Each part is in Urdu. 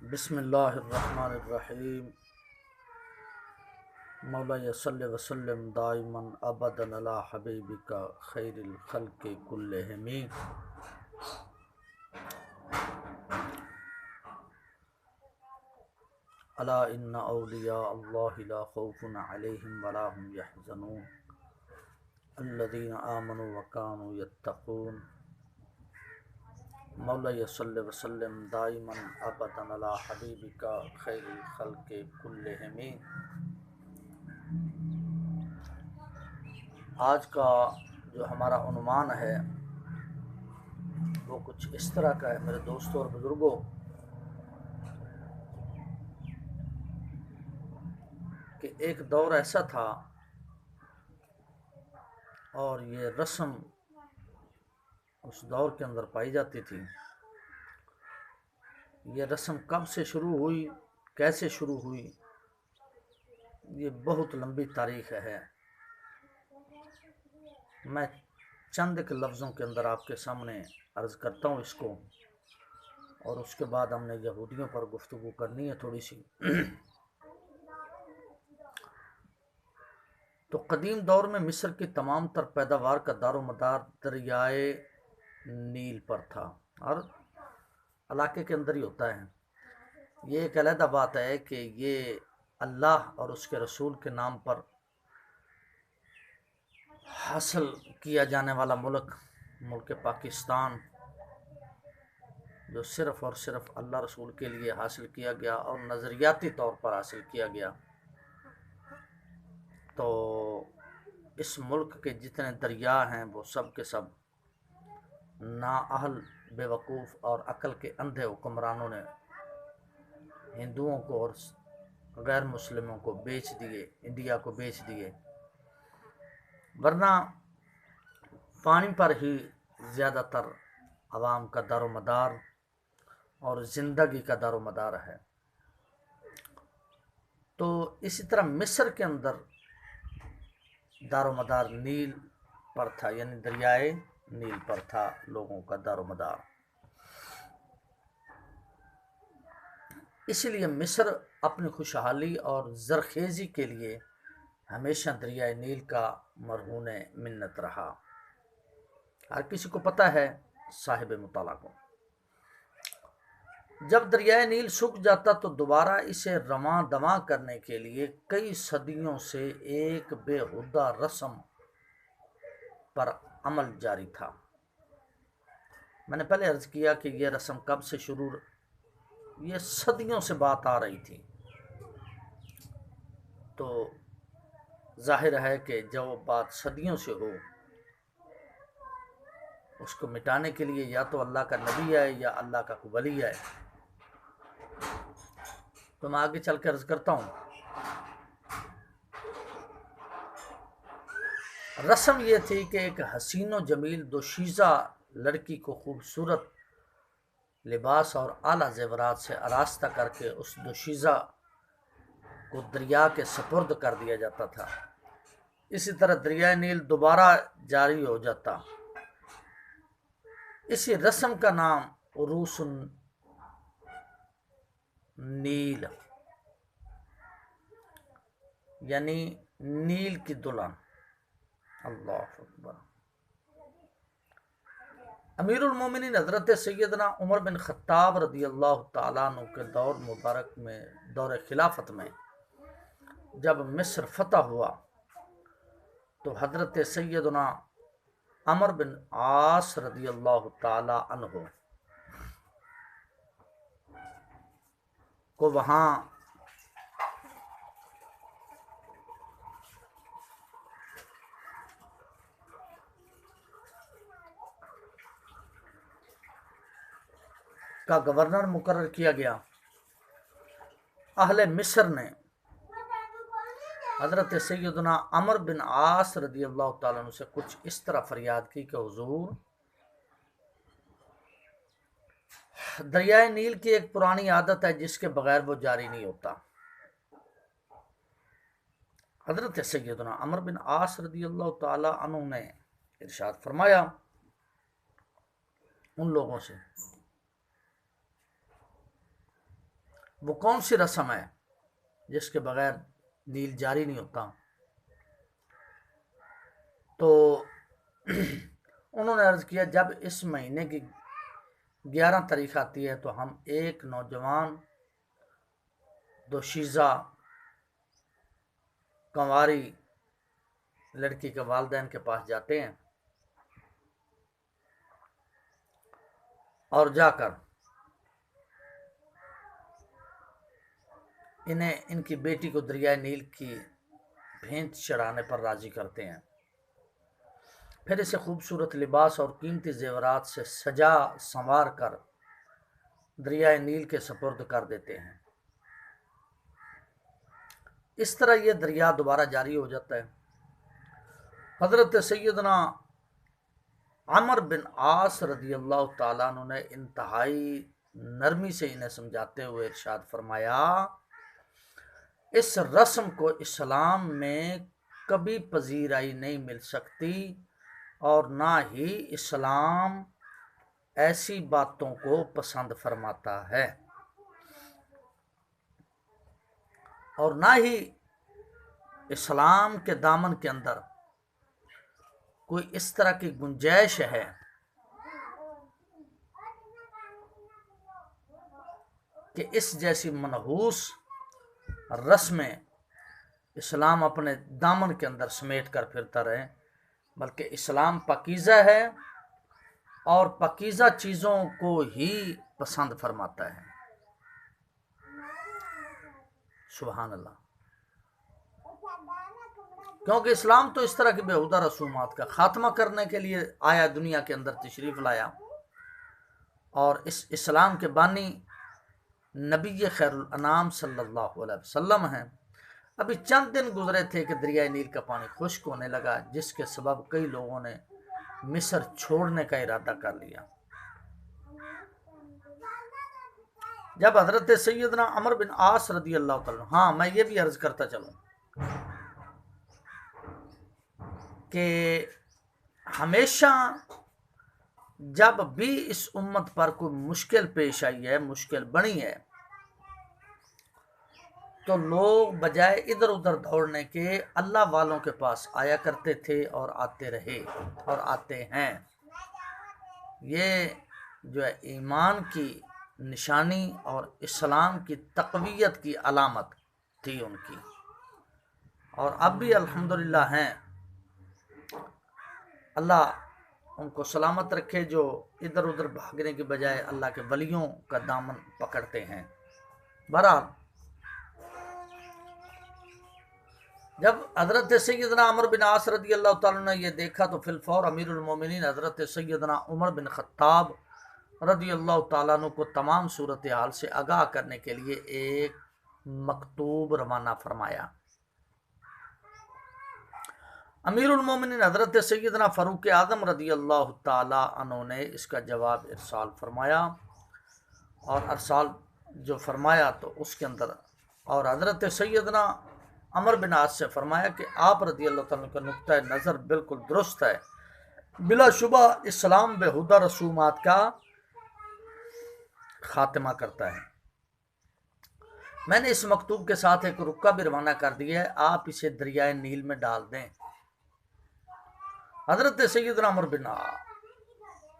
بسم اللہ الرحمن الرحیم مولا صلی وسلم دائما ابدا علی حبیبک خیر الخلق کلہم الا ان اولیاء اللہ لا خوف علیہم ولا هم یحزنون الذین آمنوا وکانوا یتقون مولا صلی وسلم دائما ابدا علی حبیبک خیر الخلق کلہم۔ آج کا جو ہمارا عنوان ہے وہ کچھ اس طرح کا ہے میرے دوستوں اور بزرگوں کہ ایک دور ایسا تھا اور یہ رسم اس دور کے اندر پائی جاتی تھی۔ یہ رسم کب سے شروع ہوئی، کیسے شروع ہوئی، یہ بہت لمبی تاریخ ہے۔ میں چند ایک لفظوں کے اندر آپ کے سامنے عرض کرتا ہوں اس کو، اور اس کے بعد ہم نے یہودیوں پر گفتگو کرنی ہے تھوڑی سی۔ تو قدیم دور میں مصر کی تمام تر پیداوار کا دار و مدار دریائے نیل پر تھا، اور علاقے کے اندر ہی ہوتا ہے۔ یہ ایک علیحدہ بات ہے کہ یہ اللہ اور اس کے رسول کے نام پر حاصل کیا جانے والا ملک پاکستان، جو صرف اور صرف اللہ رسول کے لیے حاصل کیا گیا اور نظریاتی طور پر حاصل کیا گیا۔ تو اس ملک کے جتنے دریا ہیں وہ سب کے سب نااہل، بے وقوف اور عقل کے اندھے حکمرانوں نے ہندوؤں کو اور غیر مسلموں کو بیچ دیے، انڈیا کو بیچ دیے، ورنہ پانی پر ہی زیادہ تر عوام کا دار و مدار اور زندگی کا دار و مدار ہے۔ تو اسی طرح مصر کے اندر دار و مدار نیل پر تھا، یعنی دریائے نیل پر تھا لوگوں کا دار و مدار۔ اسی لیے مصر اپنی خوشحالی اور زرخیزی کے لیے ہمیشہ دریائے نیل کا مرہون منت رہا۔ ہر کسی کو پتہ ہے، صاحب مطالعہ کو۔ جب دریائے نیل سوکھ جاتا تو دوبارہ اسے رواں دواں کرنے کے لیے کئی صدیوں سے ایک بے ہودہ رسم پر عمل جاری تھا۔ میں نے پہلے عرض کیا کہ یہ رسم کب سے شروع، یہ صدیوں سے بات آ رہی تھی۔ تو ظاہر ہے کہ جو بات صدیوں سے ہو، اس کو مٹانے کے لیے یا تو اللہ کا نبی ہے یا اللہ کا کوئی ولی ہے۔ تو میں آگے چل کے عرض کرتا ہوں۔ رسم یہ تھی کہ ایک حسین و جمیل دوشیزہ لڑکی کو خوبصورت لباس اور اعلیٰ زیورات سے آراستہ کر کے اس دوشیزہ کو دریا کے سپرد کر دیا جاتا تھا۔ اسی طرح دریائے نیل دوبارہ جاری ہو جاتا۔ اسی رسم کا نام عروس نیل، یعنی نیل کی دلہن۔ اللہ اکبر۔ امیر المومنین حضرت سیدنا عمر بن خطاب رضی اللہ تعالیٰ عنہ کے دور مبارک میں، دور خلافت میں جب مصر فتح ہوا تو حضرت سیدنا عمر بن عاص رضی اللہ تعالیٰ عنہ کو وہاں کا گورنر مقرر کیا گیا۔ اہل مصر نے حضرت سیدنا عمر بن عاص رضی اللہ تعالیٰ عنہ سے کچھ اس طرح فریاد کی کہ حضور، دریائے نیل کی ایک پرانی عادت ہے جس کے بغیر وہ جاری نہیں ہوتا۔ حضرت سیدنا عمر بن عاص رضی اللہ تعالیٰ عنہ نے ارشاد فرمایا ان لوگوں سے وہ کون سی رسم ہے جس کے بغیر نیل جاری نہیں ہوتا؟ تو انہوں نے عرض کیا جب اس مہینے کی 11 تاریخ آتی ہے تو ہم ایک نوجوان دوشیزہ کنواری لڑکی کے والدین کے پاس جاتے ہیں اور جا کر ان کی بیٹی کو دریائے نیل کی بھینٹ چڑھانے پر راضی کرتے ہیں، پھر اسے خوبصورت لباس اور قیمتی زیورات سے سجا سنوار کر دریائے نیل کے سپرد کر دیتے ہیں۔ اس طرح یہ دریا دوبارہ جاری ہو جاتا ہے۔ حضرت سیدنا عمر بن عاص رضی اللہ تعالیٰ عنہ نے انتہائی نرمی سے انہیں سمجھاتے ہوئے ارشاد فرمایا، اس رسم کو اسلام میں کبھی پذیرائی نہیں مل سکتی اور نہ ہی اسلام ایسی باتوں کو پسند فرماتا ہے، اور نہ ہی اسلام کے دامن کے اندر کوئی اس طرح کی گنجائش ہے کہ اس جیسی منحوس رسمیں اسلام اپنے دامن کے اندر سمیٹ کر پھرتا رہے، بلکہ اسلام پاکیزہ ہے اور پاکیزہ چیزوں کو ہی پسند فرماتا ہے۔ سبحان اللہ۔ کیونکہ اسلام تو اس طرح کی بیہودہ رسومات کا خاتمہ کرنے کے لیے آیا، دنیا کے اندر تشریف لایا، اور اس اسلام کے بانی نبی خیر الانام صلی اللہ علیہ وسلم ہیں۔ ابھی چند دن گزرے تھے کہ دریائے نیل کا پانی خشک ہونے لگا، جس کے سبب کئی لوگوں نے مصر چھوڑنے کا ارادہ کر لیا۔ جب حضرت سیدنا عمر بن عاص رضی اللہ تعالیٰ، ہاں میں یہ بھی عرض کرتا چلوں کہ ہمیشہ جب بھی اس امت پر کوئی مشکل پیش آئی ہے، مشکل بنی ہے، تو لوگ بجائے ادھر ادھر دوڑنے کے اللہ والوں کے پاس آیا کرتے تھے اور آتے رہے اور آتے ہیں۔ یہ جو ہے ایمان کی نشانی اور اسلام کی تقویت کی علامت تھی ان کی، اور اب بھی الحمدللہ ہیں۔ اللہ ان کو سلامت رکھے جو ادھر ادھر بھاگنے کے بجائے اللہ کے ولیوں کا دامن پکڑتے ہیں۔ بہرحال جب حضرت سیدنا عمر بن عاص رضی اللہ تعالیٰ نے یہ دیکھا تو فی الفور امیر المومنین حضرت سیدنا عمر بن خطاب رضی اللہ تعالیٰ عنہ کو تمام صورتحال سے آگاہ کرنے کے لیے ایک مکتوب روانہ فرمایا۔ امیر المومنین حضرت سیدنا فاروق اعظم رضی اللہ تعالیٰ عنہ نے اس کا جواب ارسال فرمایا، اور ارسال جو فرمایا تو اس کے اندر اور حضرت سیدنا عمر بن عاص سے فرمایا کہ آپ رضی اللہ تعالیٰ کا نقطہ نظر بالکل درست ہے، بلا شبہ اسلام بیہودہ رسومات کا خاتمہ کرتا ہے۔ میں نے اس مکتوب کے ساتھ ایک رکہ بھی روانہ کر دیا ہے، آپ اسے دریائے نیل میں ڈال دیں۔ حضرت سیدنا عمر بن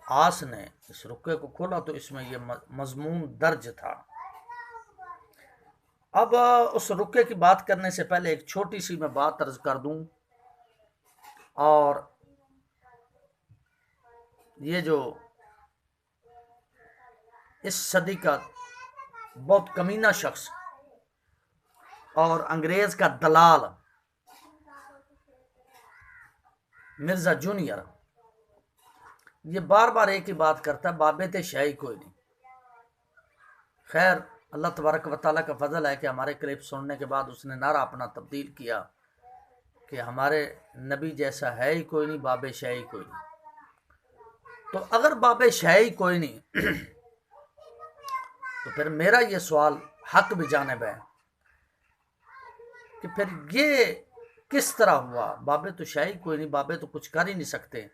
عاص نے اس رکے کو کھولا تو اس میں یہ مضمون درج تھا۔ اب اس رکے کی بات کرنے سے پہلے ایک چھوٹی سی میں بات عرض کر دوں، اور یہ جو اس صدی کا بہت کمینہ شخص اور انگریز کا دلال مرزا جونیئر، یہ بار بار ایک ہی بات کرتا ہے، بابت شاہی کوئی نہیں۔ خیر اللہ تبارک و تعالیٰ کا فضل ہے کہ ہمارے کلپ سننے کے بعد اس نے نعرہ اپنا تبدیل کیا کہ ہمارے نبی جیسا ہے ہی کوئی نہیں، باب شاہی کوئی نہیں۔ تو اگر باب شاہی کوئی نہیں تو پھر میرا یہ سوال حق بجانب ہے کہ پھر یہ کس طرح ہوا؟ بابے تو شاہی کوئی نہیں، بابے تو کچھ کر ہی نہیں سکتے،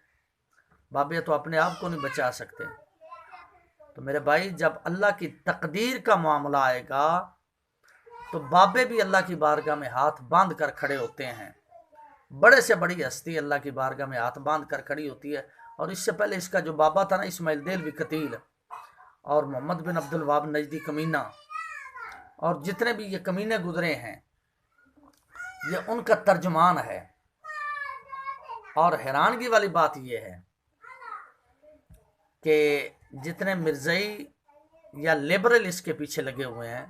بابے تو اپنے آپ کو نہیں بچا سکتے۔ تو میرے بھائی جب اللہ کی تقدیر کا معاملہ آئے گا تو بابے بھی اللہ کی بارگاہ میں ہاتھ باندھ کر کھڑے ہوتے ہیں، بڑے سے بڑی ہستی اللہ کی بارگاہ میں ہاتھ باندھ کر کھڑی ہوتی ہے۔ اور اس سے پہلے اس کا جو بابا تھا نا، اسماعیل دہلوی قتیل، اور محمد بن عبد الوہاب نجدی کمینہ، اور جتنے بھی یہ کمینے گزرے ہیں، یہ ان کا ترجمان ہے۔ اور حیرانگی والی بات یہ ہے کہ جتنے مرزائی یا لیبرل اس کے پیچھے لگے ہوئے ہیں،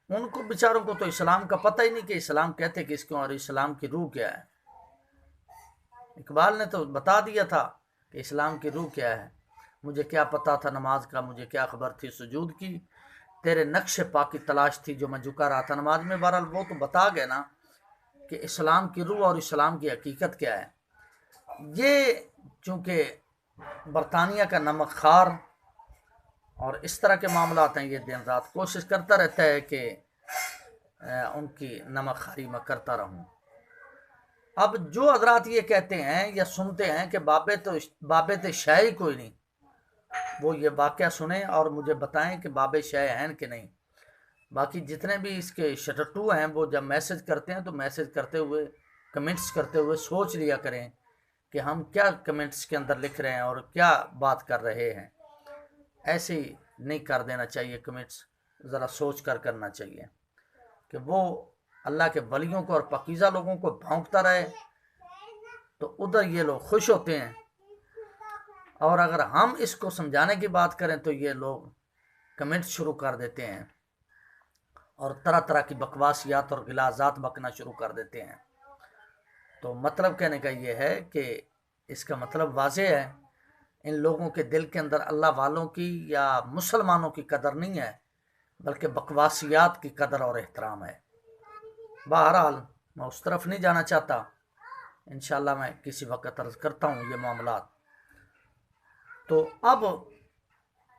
ان کو بیچاروں کو تو اسلام کا پتہ ہی نہیں کہ اسلام کہتے کس کو اور اسلام کی روح کیا ہے۔ اقبال نے تو بتا دیا تھا کہ اسلام کی روح کیا ہے۔ مجھے کیا پتا تھا نماز کا، مجھے کیا خبر تھی سجود کی، تیرے نقش پا کی تلاش تھی جو میں جھکا رہا تھا نماز میں۔ بہرحال وہ تو بتا گئے نا کہ اسلام کی روح اور اسلام کی حقیقت کیا ہے۔ یہ چونکہ برطانیہ کا نمک خار اور اس طرح کے معاملات ہیں، یہ دن رات کوشش کرتا رہتا ہے کہ ان کی نمک خاری میں کرتا رہوں۔ اب جو حضرات یہ کہتے ہیں یا سنتے ہیں کہ بابے تے شاہ کوئی نہیں، وہ یہ واقعہ سنیں اور مجھے بتائیں کہ بابے شاہ ہیں کہ نہیں۔ باقی جتنے بھی اس کے شٹٹو ہیں، وہ جب میسج کرتے ہیں تو میسج کرتے ہوئے، کمنٹس کرتے ہوئے سوچ لیا کریں کہ ہم کیا کمنٹس کے اندر لکھ رہے ہیں اور کیا بات کر رہے ہیں۔ ایسے ہی نہیں کر دینا چاہیے کمنٹس، ذرا سوچ کر کرنا چاہیے کہ وہ اللہ کے ولیوں کو اور پاکیزہ لوگوں کو بھونکتا رہے تو ادھر یہ لوگ خوش ہوتے ہیں، اور اگر ہم اس کو سمجھانے کی بات کریں تو یہ لوگ کمنٹ شروع کر دیتے ہیں اور طرح طرح کی بکواسیات اور غلاظات بکنا شروع کر دیتے ہیں۔ تو مطلب کہنے کا یہ ہے کہ اس کا مطلب واضح ہے، ان لوگوں کے دل کے اندر اللہ والوں کی یا مسلمانوں کی قدر نہیں ہے، بلکہ بکواسیات کی قدر اور احترام ہے۔ بہرحال میں اس طرف نہیں جانا چاہتا، انشاءاللہ میں کسی وقت عرض کرتا ہوں یہ معاملات۔ تو اب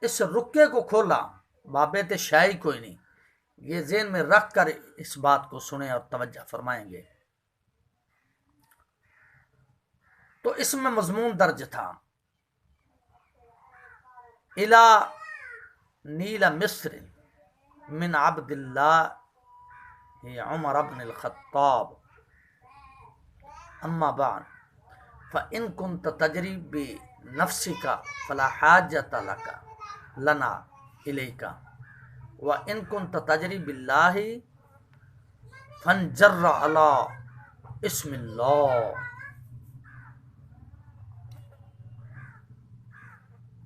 اس رکے کو کھولا، بابے تے شاہی کوئی نہیں، یہ ذہن میں رکھ کر اس بات کو سنیں اور توجہ فرمائیں گے۔ تو اس میں مضمون درج تھا، الى نیل مصر من عبد اللہ عمر بن الخطاب، اما بعد فإن كنت تجری بنفسك فلا حاجة لك لنا إليك وإن كنت تجری باللہ فانجر على اسم اللہ۔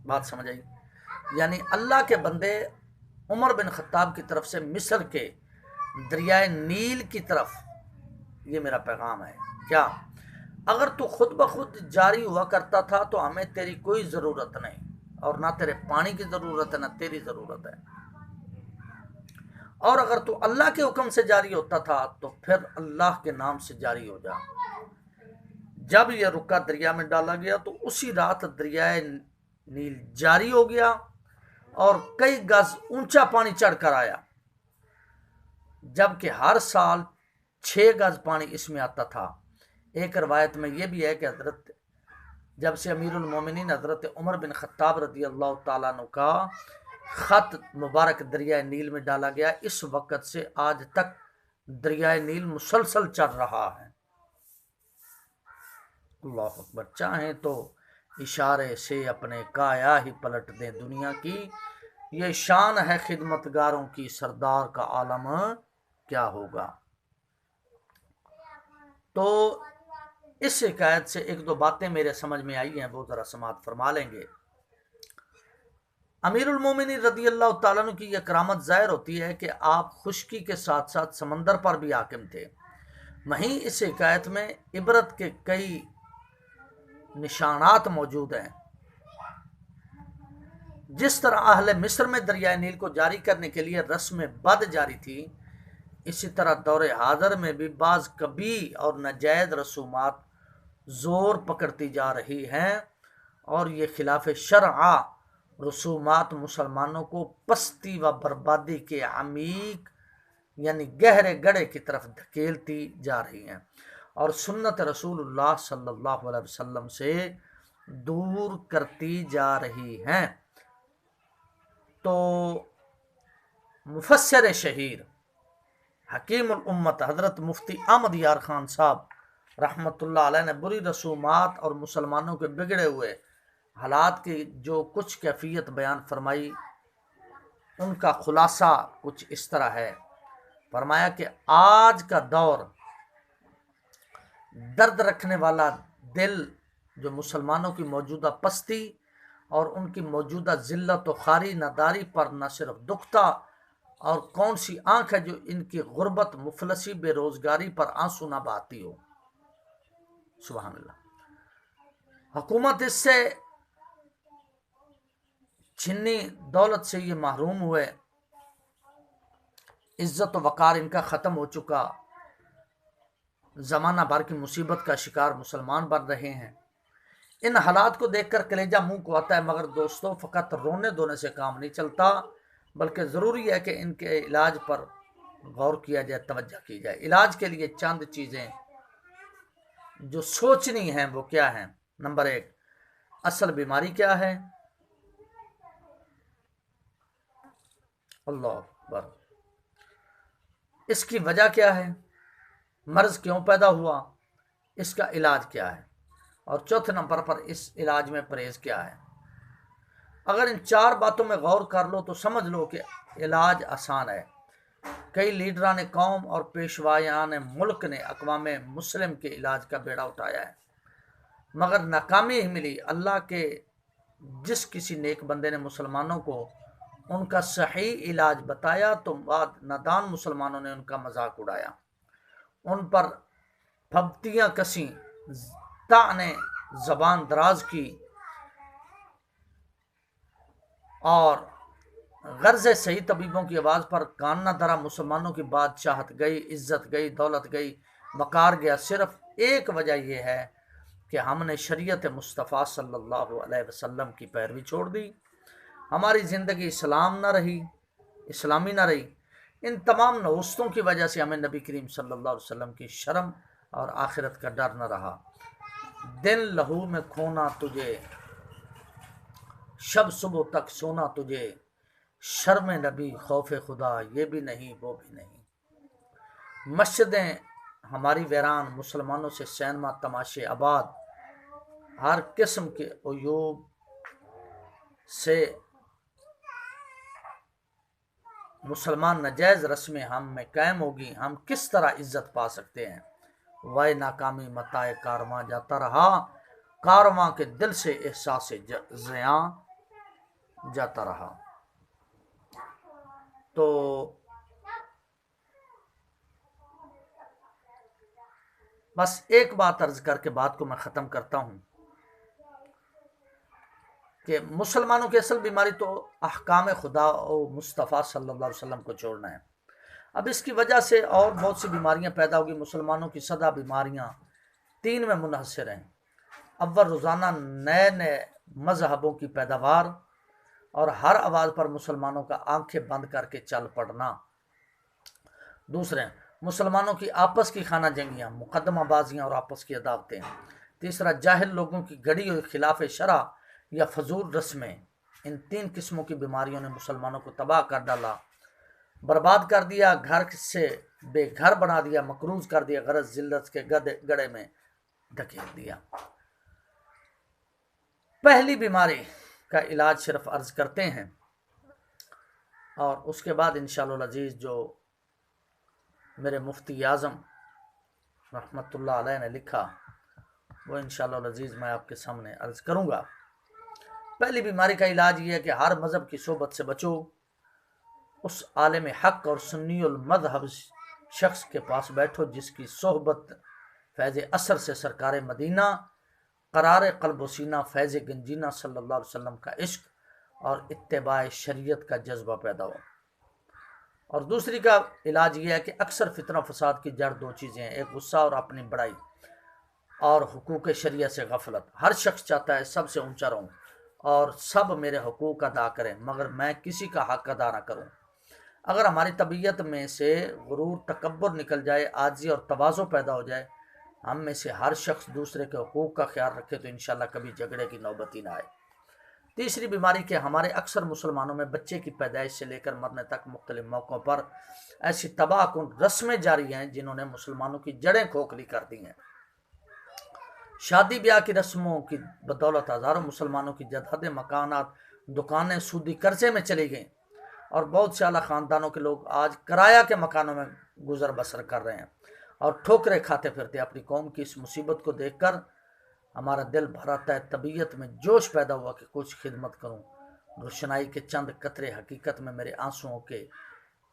بات سمجھ آئی؟ یعنی اللہ کے بندے عمر بن خطاب کی طرف سے مصر کے دریائے نیل کی طرف، یہ میرا پیغام ہے۔ کیا؟ اگر تو خود بخود جاری ہوا کرتا تھا تو ہمیں تیری کوئی ضرورت نہیں، اور نہ تیرے پانی کی ضرورت ہے نہ تیری ضرورت ہے۔ اور اگر تو اللہ کے حکم سے جاری ہوتا تھا تو پھر اللہ کے نام سے جاری ہو جا۔ جب یہ رکا دریا میں ڈالا گیا تو اسی رات دریائے نیل جاری ہو گیا اور کئی گز اونچا پانی چڑھ کر آیا، جبکہ ہر سال 6 گز پانی اس میں آتا تھا۔ ایک روایت میں یہ بھی ہے کہ جب سے امیر المومنین حضرت عمر بن خطاب رضی اللہ تعالیٰ عنہ کا خط مبارک دریائے نیل میں ڈالا گیا، اس وقت سے آج تک دریائے نیل مسلسل چل رہا ہے۔ اللہ اکبر۔ چاہیں تو اشارے سے اپنے کایا ہی پلٹ دیں دنیا کی، یہ شان ہے خدمتگاروں کی، سردار کا عالم کیا ہوگا۔ تو اس شکایت سے ایک دو باتیں میرے سمجھ میں آئی ہیں، وہ ذرا سماعت فرما لیں گے۔ امیر المومنین رضی اللہ تعالیٰ عنہ کی یہ کرامت ظاہر ہوتی ہے کہ آپ خشکی کے ساتھ ساتھ سمندر پر بھی حاکم تھے۔ وہیں اس حکایت میں عبرت کے کئی نشانات موجود ہیں۔ جس طرح اہل مصر میں دریائے نیل کو جاری کرنے کے لیے رسم بد جاری تھی، اسی طرح دور حاضر میں بھی بعض کبھی اور ناجائز رسومات زور پکڑتی جا رہی ہیں، اور یہ خلاف شرع رسومات مسلمانوں کو پستی و بربادی کے عمیق یعنی گہرے گڑھے کی طرف دھکیلتی جا رہی ہیں اور سنت رسول اللہ صلی اللہ علیہ وسلم سے دور کرتی جا رہی ہیں۔ تو مفسر شہیر حکیم الامت حضرت مفتی احمد یار خان صاحب رحمۃ اللہ علیہ نے بری رسومات اور مسلمانوں کے بگڑے ہوئے حالات کی جو کچھ کیفیت بیان فرمائی، ان کا خلاصہ کچھ اس طرح ہے۔ فرمایا کہ آج کا دور درد رکھنے والا دل جو مسلمانوں کی موجودہ پستی اور ان کی موجودہ ذلت و خواری نداری پر نہ صرف دکھتا، اور کون سی آنکھ ہے جو ان کی غربت، مفلسی، بے روزگاری پر آنسو نہ بہاتی ہو۔ سبحان اللہ۔ حکومت اس سے چھنی دولت سے یہ محروم ہوئے، عزت و وقار ان کا ختم ہو چکا، زمانہ بھر کی مصیبت کا شکار مسلمان بن رہے ہیں۔ ان حالات کو دیکھ کر کلیجہ منہ کو آتا ہے، مگر دوستوں فقط رونے دھونے سے کام نہیں چلتا، بلکہ ضروری ہے کہ ان کے علاج پر غور کیا جائے، توجہ کی جائے۔ علاج کے لیے چند چیزیں جو سوچنی ہیں وہ کیا ہیں؟ نمبر 1، اصل بیماری کیا ہے؟ اللہ اکبر۔ اس کی وجہ کیا ہے؟ مرض کیوں پیدا ہوا؟ اس کا علاج کیا ہے؟ اور چوتھے نمبر پر اس علاج میں پرہیز کیا ہے؟ اگر ان 4 باتوں میں غور کر لو تو سمجھ لو کہ علاج آسان ہے۔ کئی لیڈران قوم اور پیشوایان ملک نے اقوام مسلم کے علاج کا بیڑا اٹھایا ہے، مگر ناکامی ہی ملی۔ اللہ کے جس کسی نیک بندے نے مسلمانوں کو ان کا صحیح علاج بتایا تو بعد نادان مسلمانوں نے ان کا مذاق اڑایا، ان پر پھبتیاں کسیں، طعنے زبان دراز کی، اور غرض صحیح طبیبوں کی آواز پر کان نہ دھرا۔ مسلمانوں کی بادشاہت گئی، عزت گئی، دولت گئی، وقار گیا، صرف ایک وجہ یہ ہے کہ ہم نے شریعت مصطفیٰ صلی اللہ علیہ وسلم کی پیروی چھوڑ دی، ہماری زندگی اسلامی نہ رہی۔ ان تمام نوستوں کی وجہ سے ہمیں نبی کریم صلی اللہ علیہ وسلم کی شرم اور آخرت کا ڈر نہ رہا۔ دن لہو میں کھونا تجھے، شب صبح تک سونا تجھے، شرم نبی خوف خدا یہ بھی نہیں وہ بھی نہیں۔ مسجدیں ہماری ویران، مسلمانوں سے سینما تماشے آباد، ہر قسم کے عیوب سے مسلمان نجائز رسمیں ہم میں قائم ہوگی، ہم کس طرح عزت پا سکتے ہیں؟ وائے ناکامی متاع کارواں جاتا رہا، کارواں کے دل سے احساس زیاں جاتا رہا۔ تو بس ایک بات عرض کر کے بات کو میں ختم کرتا ہوں کہ مسلمانوں کی اصل بیماری تو احکام خدا و مصطفیٰ صلی اللہ علیہ وسلم کو چھوڑنا ہے۔ اب اس کی وجہ سے اور بہت سی بیماریاں پیدا ہوگی۔ مسلمانوں کی سدا بیماریاں 3 میں منحصر ہیں۔ اول، روزانہ نئے مذہبوں کی پیداوار اور ہر آواز پر مسلمانوں کا آنکھیں بند کر کے چل پڑنا۔ دوسرے، مسلمانوں کی آپس کی خانہ جنگیاں، مقدمہ بازیاں اور آپس کی عداوتیں۔ تیسرا، جاہل لوگوں کی گڑی ہوئی خلاف شرع یا فضول رسمیں۔ ان 3 قسموں کی بیماریوں نے مسلمانوں کو تباہ کر ڈالا، برباد کر دیا، گھر سے بے گھر بنا دیا، مقروض کر دیا، غرض ذلت کے گڑھے میں دھکیل دیا۔ پہلی بیماری کا علاج صرف عرض کرتے ہیں، اور اس کے بعد انشاءاللہ العزیز جو میرے مفتی اعظم رحمۃ اللہ علیہ نے لکھا وہ انشاءاللہ العزیز میں آپ کے سامنے عرض کروں گا۔ پہلی بیماری کا علاج یہ ہے کہ ہر مذہب کی صحبت سے بچو، اس عالم حق اور سنی المذہب شخص کے پاس بیٹھو جس کی صحبت فیض اثر سے سرکار مدینہ، قرار قلب و سینہ فیض گنجینہ صلی اللہ علیہ وسلم کا عشق اور اتباع شریعت کا جذبہ پیدا ہو۔ اور دوسری کا علاج یہ ہے کہ اکثر فتنہ فساد کی جڑ 2 چیزیں ہیں، ایک غصہ اور اپنی بڑائی، اور حقوق شریعت سے غفلت۔ ہر شخص چاہتا ہے سب سے اونچا رہوں اور سب میرے حقوق ادا کریں، مگر میں کسی کا حق ادا نہ کروں۔ اگر ہماری طبیعت میں سے غرور، تکبر نکل جائے، عاجزی اور تواضع پیدا ہو جائے، ہم میں سے ہر شخص دوسرے کے حقوق کا خیال رکھے، تو انشاءاللہ کبھی جھگڑے کی نوبت ہی نہ آئے۔ تیسری بیماری کہ ہمارے اکثر مسلمانوں میں بچے کی پیدائش سے لے کر مرنے تک مختلف موقعوں پر ایسی تباہ کن رسمیں جاری ہیں جنہوں نے مسلمانوں کی جڑیں کھوکھلی کر دی ہیں۔ شادی بیاہ کی رسموں کی بدولت ہزاروں مسلمانوں کی جائیدادیں، مکانات، دکانیں سودی قرضے میں چلی گئیں اور بہت سے اعلیٰ خاندانوں کے لوگ آج کرایہ کے مکانوں میں گزر بسر کر رہے ہیں اور ٹھوکریں کھاتے پھرتے۔ اپنی قوم کی اس مصیبت کو دیکھ کر ہمارا دل بھر آتا ہے، طبیعت میں جوش پیدا ہوا کہ کچھ خدمت کروں۔ روشنائی کے چند قطرے حقیقت میں میرے آنسوؤں کے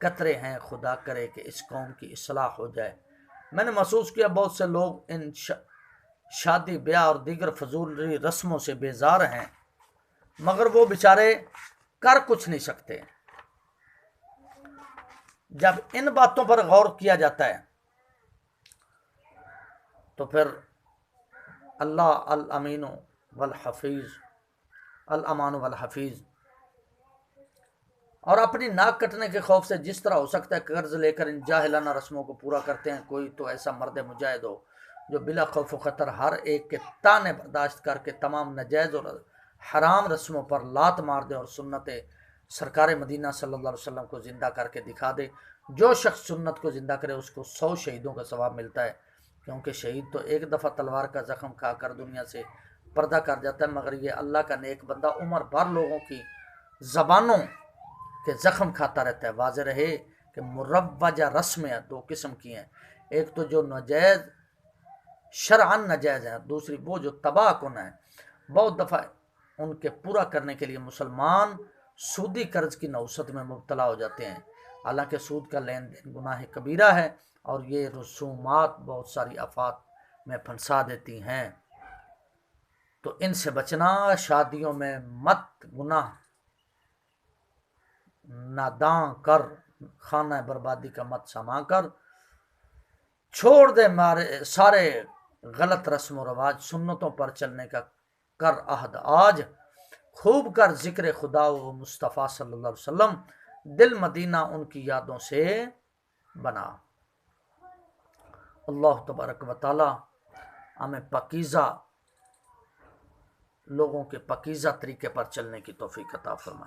قطرے ہیں۔ خدا کرے کہ اس قوم کی اصلاح ہو جائے۔ میں نے محسوس کیا بہت سے لوگ ان شادی بیاہ اور دیگر فضول رسموں سے بیزار ہیں، مگر وہ بیچارے کر کچھ نہیں سکتے۔ جب ان باتوں پر غور کیا جاتا ہے تو پھر اللہ الامین والحفیظ، الامان والحفیظ، اور اپنی ناک کٹنے کے خوف سے جس طرح ہو سکتا ہے قرض لے کر ان جاہلانہ رسموں کو پورا کرتے ہیں، کوئی تو ایسا مرد مجاہد ہو جو بلا خوف و خطر ہر ایک کے تانے برداشت کر کے تمام ناجائز اور حرام رسموں پر لات مار دے اور سنت سرکار مدینہ صلی اللہ علیہ وسلم کو زندہ کر کے دکھا دے۔ جو شخص سنت کو زندہ کرے اس کو 100 شہیدوں کا ثواب ملتا ہے، کیونکہ شہید تو ایک دفعہ تلوار کا زخم کھا کر دنیا سے پردہ کر جاتا ہے، مگر یہ اللہ کا نیک بندہ عمر بھر لوگوں کی زبانوں کے زخم کھاتا رہتا ہے۔ واضح رہے کہ مروجہ رسمیں 2 قسم کی ہیں، ایک تو جو ناجائز شرعاً ناجائز ہیں، دوسری وہ جو تباہ کن ہیں۔ بہت دفعہ ان کے پورا کرنے کے لیے مسلمان سودی قرض کی نوست میں مبتلا ہو جاتے ہیں، حالانکہ سود کا لین دین گناہ کبیرہ ہے اور یہ رسومات بہت ساری آفات میں پھنسا دیتی ہیں۔ تو ان سے بچنا، شادیوں میں مت گناہ ناداں کر، خانہ بربادی کا مت سما کر، چھوڑ دے سارے غلط رسم و رواج، سنتوں پر چلنے کا کر عہد آج، خوب کر ذکر خدا و مصطفیٰ صلی اللہ علیہ وسلم، دل مدینہ ان کی یادوں سے بنا۔ اللہ تبارک و تعالی ہمیں پاکیزہ لوگوں کے پاکیزہ طریقے پر چلنے کی توفیق عطا فرمائے۔